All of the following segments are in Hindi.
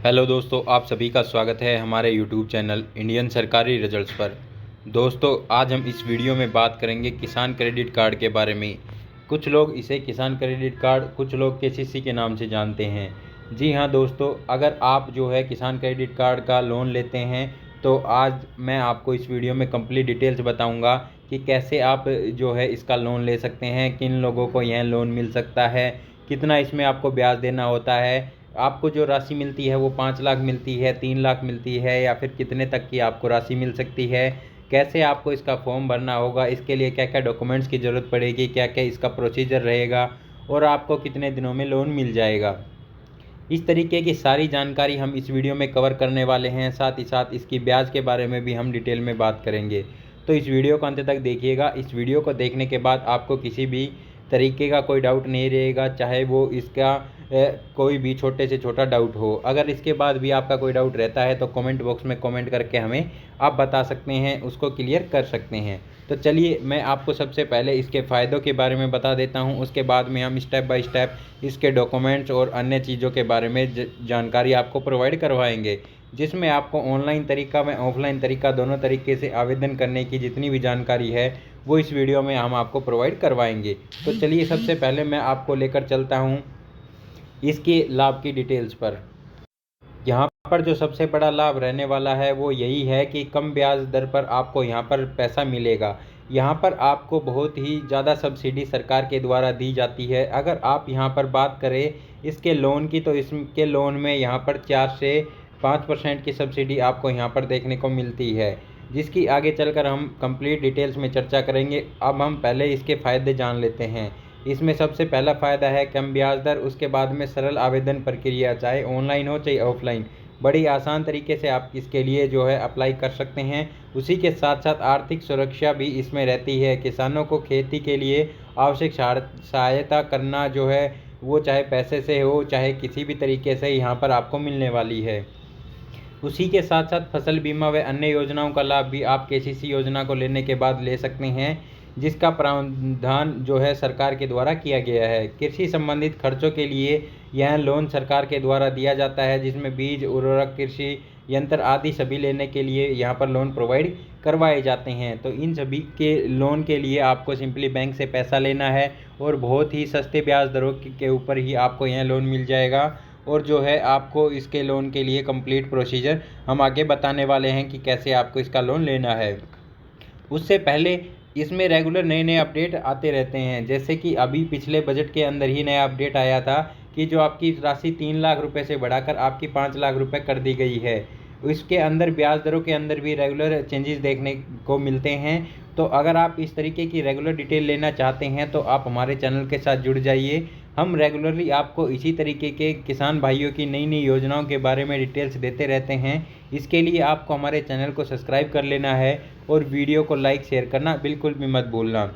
हेलो दोस्तों, आप सभी का स्वागत है हमारे यूट्यूब चैनल इंडियन सरकारी रिजल्ट्स पर। दोस्तों, आज हम इस वीडियो में बात करेंगे किसान क्रेडिट कार्ड के बारे में। कुछ लोग इसे किसान क्रेडिट कार्ड, कुछ लोग केसीसी के नाम से जानते हैं। जी हाँ दोस्तों, अगर आप जो है किसान क्रेडिट कार्ड का लोन लेते हैं तो आज मैं आपको इस वीडियो में कंप्लीट डिटेल्स बताऊंगा कि कैसे आप जो है इसका लोन ले सकते हैं, किन लोगों को यह लोन मिल सकता है, कितना इसमें आपको ब्याज देना होता है, आपको जो राशि मिलती है वो 5 लाख मिलती है, 3 लाख मिलती है या फिर कितने तक की आपको राशि मिल सकती है, कैसे आपको इसका फॉर्म भरना होगा, इसके लिए क्या क्या डॉक्यूमेंट्स की ज़रूरत पड़ेगी, क्या क्या इसका प्रोसीजर रहेगा और आपको कितने दिनों में लोन मिल जाएगा। इस तरीके की सारी जानकारी हम इस वीडियो में कवर करने वाले हैं। साथ ही साथ इसकी ब्याज के बारे में भी हम डिटेल में बात करेंगे। तो इस वीडियो को अंत तक देखिएगा। इस वीडियो को देखने के बाद आपको किसी भी तरीके का कोई डाउट नहीं रहेगा, चाहे वो इसका कोई भी छोटे से छोटा डाउट हो। अगर इसके बाद भी आपका कोई डाउट रहता है तो कमेंट बॉक्स में कमेंट करके हमें आप बता सकते हैं, उसको क्लियर कर सकते हैं। तो चलिए मैं आपको सबसे पहले इसके फ़ायदों के बारे में बता देता हूं, उसके बाद में हम स्टेप बाय स्टेप इसके डॉक्यूमेंट्स और अन्य चीज़ों के बारे में जानकारी आपको प्रोवाइड करवाएंगे, जिसमें आपको ऑनलाइन तरीका में ऑफलाइन तरीका दोनों तरीके से आवेदन करने की जितनी भी जानकारी है वो इस वीडियो में हम आपको प्रोवाइड करवाएंगे। तो चलिए सबसे पहले मैं आपको लेकर चलता हूँ इसके लाभ की डिटेल्स पर। यहाँ पर जो सबसे बड़ा लाभ रहने वाला है वो यही है कि कम ब्याज दर पर आपको यहाँ पर पैसा मिलेगा। यहाँ पर आपको बहुत ही ज़्यादा सब्सिडी सरकार के द्वारा दी जाती है। अगर आप यहाँ पर बात करें इसके लोन की, तो इसके लोन में यहाँ पर 4 से 5% की सब्सिडी आपको यहाँ पर देखने को मिलती है, जिसकी आगे चलकर हम कंप्लीट डिटेल्स में चर्चा करेंगे। अब हम पहले इसके फ़ायदे जान लेते हैं। इसमें सबसे पहला फ़ायदा है कम ब्याज दर। उसके बाद में सरल आवेदन प्रक्रिया, चाहे ऑनलाइन हो चाहे ऑफलाइन, बड़ी आसान तरीके से आप इसके लिए जो है अप्लाई कर सकते हैं। उसी के साथ साथ आर्थिक सुरक्षा भी इसमें रहती है। किसानों को खेती के लिए आवश्यक सहायता करना जो है वो चाहे पैसे से हो चाहे किसी भी तरीके से यहाँ पर आपको मिलने वाली है। उसी के साथ साथ फसल बीमा व अन्य योजनाओं का लाभ भी आप केसीसी योजना को लेने के बाद ले सकते हैं, जिसका प्रावधान जो है सरकार के द्वारा किया गया है। कृषि संबंधित खर्चों के लिए यह लोन सरकार के द्वारा दिया जाता है, जिसमें बीज, उर्वरक, कृषि यंत्र आदि सभी लेने के लिए यहाँ पर लोन प्रोवाइड करवाए जाते हैं। तो इन सभी के लोन के लिए आपको सिंपली बैंक से पैसा लेना है और बहुत ही सस्ते ब्याज दरों के ऊपर ही आपको यह लोन मिल जाएगा। और जो है आपको इसके लोन के लिए कंप्लीट प्रोसीजर हम आगे बताने वाले हैं कि कैसे आपको इसका लोन लेना है। उससे पहले इसमें रेगुलर नए नए अपडेट आते रहते हैं, जैसे कि अभी पिछले बजट के अंदर ही नया अपडेट आया था कि जो आपकी राशि 3 लाख रुपए से बढ़ाकर आपकी 5 लाख रुपए कर दी गई है। इसके अंदर ब्याज दरों के अंदर भी रेगुलर चेंजेस देखने को मिलते हैं। तो अगर आप इस तरीके की रेगुलर डिटेल लेना चाहते हैं तो आप हमारे चैनल के साथ जुड़ जाइए। हम रेगुलरली आपको इसी तरीके के किसान भाइयों की नई नई योजनाओं के बारे में डिटेल्स देते रहते हैं। इसके लिए आपको हमारे चैनल को सब्सक्राइब कर लेना है और वीडियो को लाइक शेयर करना बिल्कुल भी मत भूलना।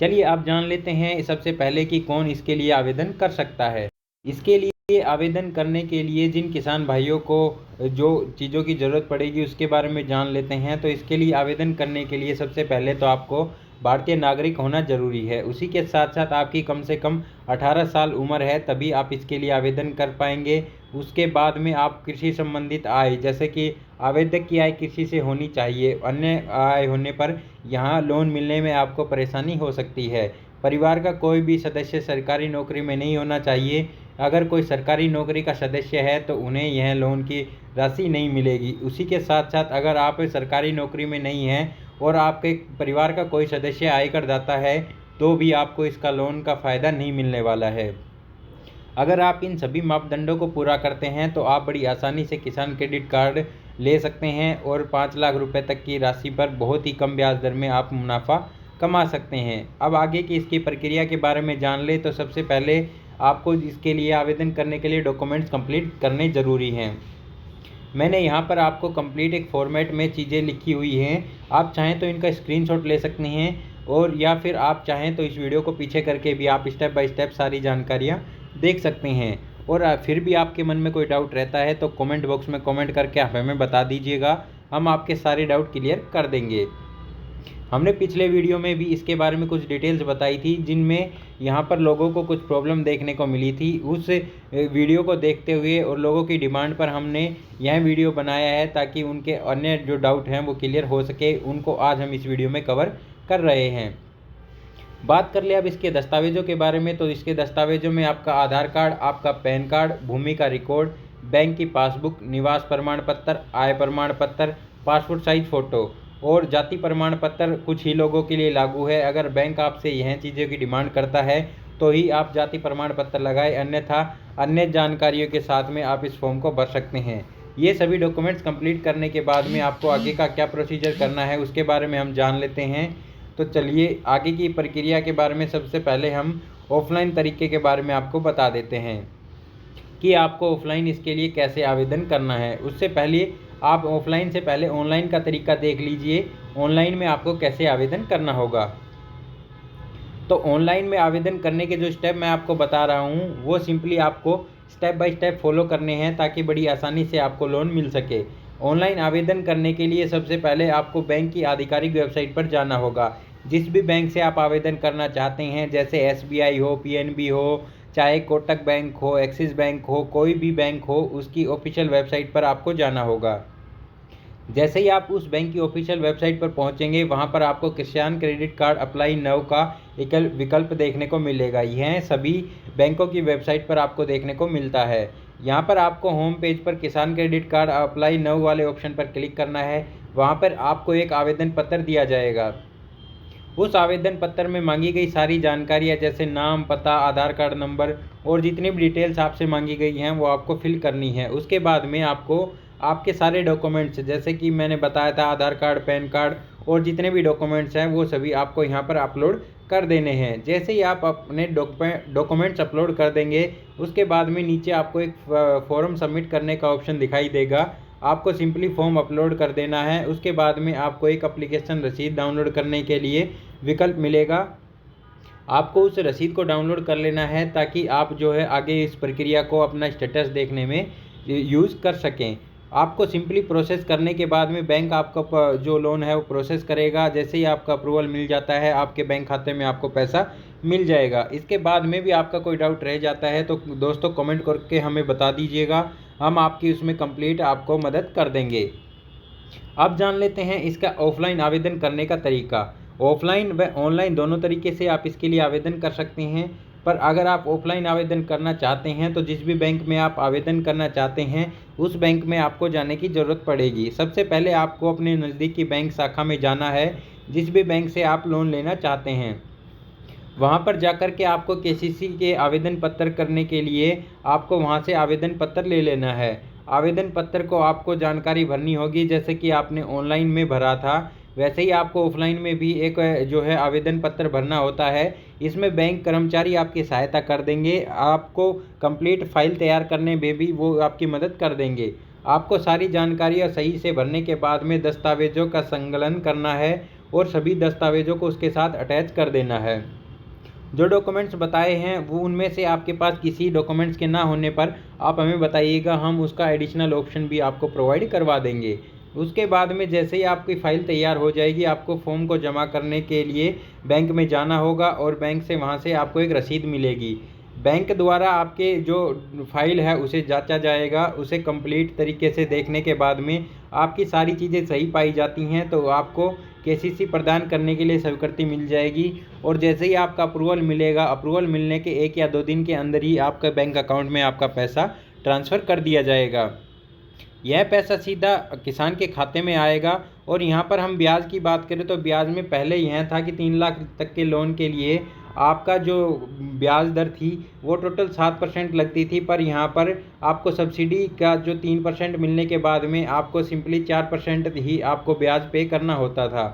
चलिए आप जान लेते हैं सबसे पहले कि कौन इसके लिए आवेदन कर सकता है। इसके लिए आवेदन करने के लिए जिन किसान भाइयों को जो चीज़ों की ज़रूरत पड़ेगी उसके बारे में जान लेते हैं। तो इसके लिए आवेदन करने के लिए सबसे पहले तो आपको भारतीय नागरिक होना ज़रूरी है। उसी के साथ साथ आपकी कम से कम 18 साल उम्र है, तभी आप इसके लिए आवेदन कर पाएंगे। उसके बाद में आप कृषि संबंधित आय, जैसे कि आवेदक की आय कृषि से होनी चाहिए, अन्य आय होने पर यहाँ लोन मिलने में आपको परेशानी हो सकती है। परिवार का कोई भी सदस्य सरकारी नौकरी में नहीं होना चाहिए। अगर कोई सरकारी नौकरी का सदस्य है तो उन्हें यह लोन की राशि नहीं मिलेगी। उसी के साथ साथ अगर आप सरकारी नौकरी में नहीं हैं और आपके परिवार का कोई सदस्य आयकर दाता है तो भी आपको इसका लोन का फ़ायदा नहीं मिलने वाला है। अगर आप इन सभी मापदंडों को पूरा करते हैं तो आप बड़ी आसानी से किसान क्रेडिट कार्ड ले सकते हैं और 5 लाख रुपए तक की राशि पर बहुत ही कम ब्याज दर में आप मुनाफा कमा सकते हैं। अब आगे की इसकी प्रक्रिया के बारे में जान ले तो सबसे पहले आपको इसके लिए आवेदन करने के लिए डॉक्यूमेंट्स कंप्लीट करने ज़रूरी हैं। मैंने यहाँ पर आपको कंप्लीट एक फॉर्मेट में चीज़ें लिखी हुई हैं। आप चाहें तो इनका स्क्रीनशॉट ले सकते हैं और या फिर आप चाहें तो इस वीडियो को पीछे करके भी आप स्टेप बाय स्टेप सारी जानकारियाँ देख सकते हैं। और फिर भी आपके मन में कोई डाउट रहता है तो कमेंट बॉक्स में कमेंट करके आप हमें बता दीजिएगा, हम आपके सारे डाउट क्लियर कर देंगे। हमने पिछले वीडियो में भी इसके बारे में कुछ डिटेल्स बताई थी, जिनमें यहाँ पर लोगों को कुछ प्रॉब्लम देखने को मिली थी। उस वीडियो को देखते हुए और लोगों की डिमांड पर हमने यह वीडियो बनाया है, ताकि उनके अन्य जो डाउट हैं वो क्लियर हो सके। उनको आज हम इस वीडियो में कवर कर रहे हैं। बात कर ले अब इसके दस्तावेज़ों के बारे में, तो इसके दस्तावेज़ों में आपका आधार कार्ड, आपका पैन कार्ड, भूमि का रिकॉर्ड, बैंक की पासबुक, निवास प्रमाण पत्र, आय प्रमाण पत्र, पासपोर्ट साइज फ़ोटो और जाति प्रमाण पत्र कुछ ही लोगों के लिए लागू है। अगर बैंक आपसे यह चीज़ों की डिमांड करता है तो ही आप जाति प्रमाण पत्र लगाएं, अन्यथा अन्य जानकारियों के साथ में आप इस फॉर्म को भर सकते हैं। ये सभी डॉक्यूमेंट्स कंप्लीट करने के बाद में आपको आगे का क्या प्रोसीजर करना है उसके बारे में हम जान लेते हैं। तो चलिए आगे की प्रक्रिया के बारे में सबसे पहले हम ऑफलाइन तरीके के बारे में आपको बता देते हैं कि आपको ऑफलाइन इसके लिए कैसे आवेदन करना है। उससे पहले आप ऑफलाइन से पहले ऑनलाइन का तरीका देख लीजिए, ऑनलाइन में आपको कैसे आवेदन करना होगा। तो ऑनलाइन में आवेदन करने के जो स्टेप मैं आपको बता रहा हूँ वो सिंपली आपको स्टेप बाय स्टेप फॉलो करने हैं, ताकि बड़ी आसानी से आपको लोन मिल सके। ऑनलाइन आवेदन करने के लिए सबसे पहले आपको बैंक की आधिकारिक वेबसाइट पर जाना होगा। जिस भी बैंक से आप आवेदन करना चाहते हैं, जैसे SBI हो, PNB हो, चाहे कोटक बैंक हो, एक्सिस बैंक हो, कोई भी बैंक हो, उसकी ऑफिशियल वेबसाइट पर आपको जाना होगा। जैसे ही आप उस बैंक की ऑफिशियल वेबसाइट पर पहुंचेंगे, वहां पर आपको किसान क्रेडिट कार्ड अप्लाई नाउ का एक विकल्प देखने को मिलेगा। यह सभी बैंकों की वेबसाइट पर आपको देखने को मिलता है। यहां पर आपको होम पेज पर किसान क्रेडिट कार्ड अप्लाई नाउ वाले ऑप्शन पर क्लिक करना है। वहां पर आपको एक आवेदन पत्र दिया जाएगा। उस आवेदन पत्र में मांगी गई सारी जानकारियाँ, जैसे नाम, पता, आधार कार्ड नंबर और जितनी भी डिटेल्स आपसे मांगी गई हैं वो आपको फिल करनी है। उसके बाद में आपको आपके सारे डॉक्यूमेंट्स, जैसे कि मैंने बताया था आधार कार्ड, पैन कार्ड और जितने भी डॉक्यूमेंट्स हैं वो सभी आपको यहाँ पर अपलोड कर देने हैं। जैसे ही आप अपने डॉक्यूमेंट्स अपलोड कर देंगे, उसके बाद में नीचे आपको एक फॉर्म सबमिट करने का ऑप्शन दिखाई देगा। आपको सिंपली फॉर्म अपलोड कर देना है। उसके बाद में आपको एक एप्लीकेशन रसीद डाउनलोड करने के लिए विकल्प मिलेगा। आपको उस रसीद को डाउनलोड कर लेना है, ताकि आप जो है आगे इस प्रक्रिया को अपना स्टेटस देखने में यूज़ कर सकें। आपको सिंपली प्रोसेस करने के बाद में बैंक आपका जो लोन है वो प्रोसेस करेगा। जैसे ही आपका अप्रूवल मिल जाता है, आपके बैंक खाते में आपको पैसा मिल जाएगा। इसके बाद में भी आपका कोई डाउट रह जाता है तो दोस्तों कमेंट करके हमें बता दीजिएगा, हम आपकी उसमें कंप्लीट आपको मदद कर देंगे। अब जान लेते हैं इसका ऑफलाइन आवेदन करने का तरीका। ऑफलाइन व ऑनलाइन दोनों तरीके से आप इसके लिए आवेदन कर सकते हैं, पर अगर आप ऑफलाइन आवेदन करना चाहते हैं तो जिस भी बैंक में आप आवेदन करना चाहते हैं उस बैंक में आपको जाने की ज़रूरत पड़ेगी। सबसे पहले आपको अपने नज़दीकी बैंक शाखा में जाना है, जिस भी बैंक से आप लोन लेना चाहते हैं। वहाँ पर जाकर के आपको KCC के आवेदन पत्र करने के लिए आपको वहाँ से आवेदन पत्र ले लेना है। आवेदन पत्र को आपको जानकारी भरनी होगी, जैसे कि आपने ऑनलाइन में भरा था वैसे ही आपको ऑफलाइन में भी एक जो है आवेदन पत्र भरना होता है। इसमें बैंक कर्मचारी आपकी सहायता कर देंगे। आपको कंप्लीट फाइल तैयार करने में भी वो आपकी मदद कर देंगे। आपको सारी जानकारियाँ सही से भरने के बाद में दस्तावेज़ों का संकलन करना है और सभी दस्तावेज़ों को उसके साथ अटैच कर देना है। जो डॉक्यूमेंट्स बताए हैं वो उनमें से आपके पास किसी डॉक्यूमेंट्स के ना होने पर आप हमें बताइएगा, हम उसका एडिशनल ऑप्शन भी आपको प्रोवाइड करवा देंगे। उसके बाद में जैसे ही आपकी फ़ाइल तैयार हो जाएगी, आपको फॉर्म को जमा करने के लिए बैंक में जाना होगा और बैंक से वहाँ से आपको एक रसीद मिलेगी। बैंक द्वारा आपके जो फाइल है उसे जांचा जाएगा। उसे कंप्लीट तरीके से देखने के बाद में आपकी सारी चीज़ें सही पाई जाती हैं तो आपको KCC प्रदान करने के लिए स्वीकृति मिल जाएगी। और जैसे ही आपका अप्रूवल मिलेगा, अप्रूवल मिलने के 1 या 2 दिन के अंदर ही आपका बैंक अकाउंट में आपका पैसा ट्रांसफ़र कर दिया जाएगा। यह पैसा सीधा किसान के खाते में आएगा। और यहाँ पर हम ब्याज की बात करें तो ब्याज में पहले यह था कि 3 लाख तक के लोन के लिए आपका जो ब्याज दर थी वो टोटल 7% लगती थी, पर यहाँ पर आपको सब्सिडी का जो 3% मिलने के बाद में आपको सिंपली 4% ही आपको ब्याज पे करना होता था।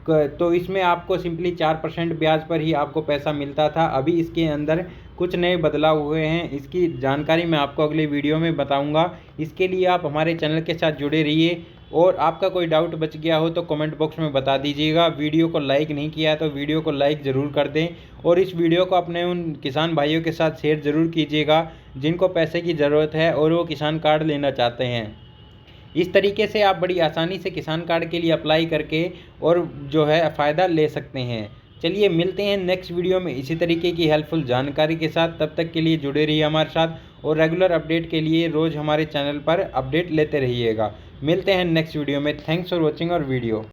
तो इसमें आपको सिंपली 4% ब्याज पर ही आपको पैसा मिलता था। अभी इसके अंदर कुछ नए बदलाव हुए हैं, इसकी जानकारी मैं आपको अगले वीडियो में बताऊंगा। इसके लिए आप हमारे चैनल के साथ जुड़े रहिए। और आपका कोई डाउट बच गया हो तो कमेंट बॉक्स में बता दीजिएगा। वीडियो को लाइक नहीं किया है तो वीडियो को लाइक ज़रूर कर दें और इस वीडियो को अपने उन किसान भाइयों के साथ शेयर ज़रूर कीजिएगा जिनको पैसे की ज़रूरत है और वो किसान कार्ड लेना चाहते हैं। इस तरीके से आप बड़ी आसानी से किसान कार्ड के लिए अप्लाई करके और जो है फ़ायदा ले सकते हैं। चलिए मिलते हैं नेक्स्ट वीडियो में इसी तरीके की हेल्पफुल जानकारी के साथ। तब तक के लिए जुड़े रहिए हमारे साथ और रेगुलर अपडेट के लिए रोज़ हमारे चैनल पर अपडेट लेते रहिएगा। मिलते हैं नेक्स्ट वीडियो में। थैंक्स फॉर वॉचिंग और वीडियो।